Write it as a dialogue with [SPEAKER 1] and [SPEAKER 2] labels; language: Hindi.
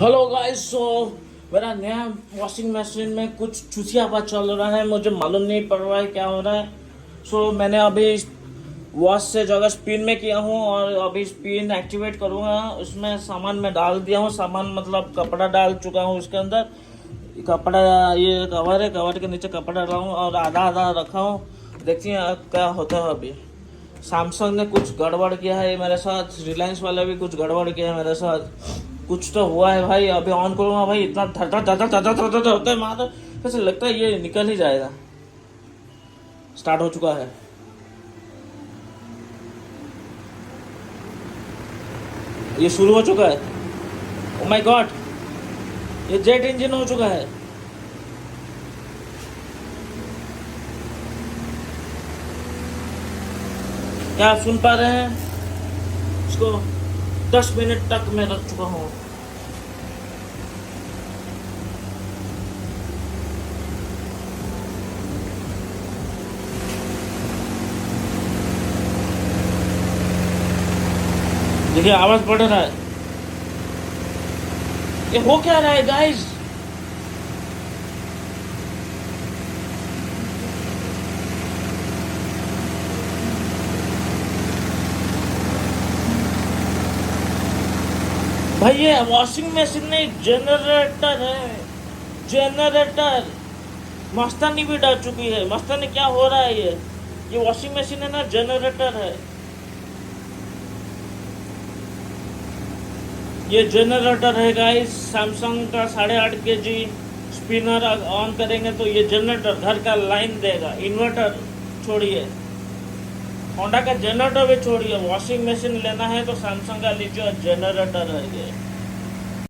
[SPEAKER 1] Hello guys. सो मेरा नया वॉशिंग मशीन में कुछ चूसियापा चल रहा है, मुझे मालूम नहीं पड़ रहा है क्या हो रहा है। सो मैंने अभी वॉश से जगह स्पिन में किया हूँ और अभी स्पिन एक्टिवेट करूँगा। उसमें सामान मैं डाल दिया हूँ, सामान मतलब कपड़ा डाल चुका हूँ उसके अंदर। कपड़ा, ये कवर है, कवर के नीचे कपड़ा डाला हूँ और आधा आधा रखा हूँ। देखती हैं क्या होता है। अभी सैमसंग ने कुछ गड़बड़ किया है मेरे साथ, रिलायंस वाले भी कुछ गड़बड़ किया है मेरे साथ। कुछ तो हुआ है भाई। अभी ऑन करूँगा भाई, इतना धर धर धर धर धर धर धर होता है मार, कैसे लगता है ये निकल ही जाएगा। स्टार्ट हो चुका है। ये शुरू हो चुका है। ओ माय गॉड, ये जेट इंजन हो चुका है। क्या आप सुन पा रहे हैं? इसको 10 मिनट तक मैं रख चुका हूँ। देखिए आवाज बढ़ रहा है। ये हो क्या रहा है गाइस? भाई ये वॉशिंग मशीन नहीं, जनरेटर है। जनरेटर। मस्तानी भी डर चुकी है। मस्तानी क्या हो रहा है? ये वॉशिंग मशीन है ना, जनरेटर है। ये जनरेटर है गाइस, सैमसंग का 8.5 kg स्पिनर। ऑन करेंगे तो ये जनरेटर घर का लाइन देगा। इन्वर्टर छोड़िए, होंडा का जनरेटर भी छोड़िए, वॉशिंग मशीन लेना है तो सैमसंग का लीजिए, जनरेटर है ये।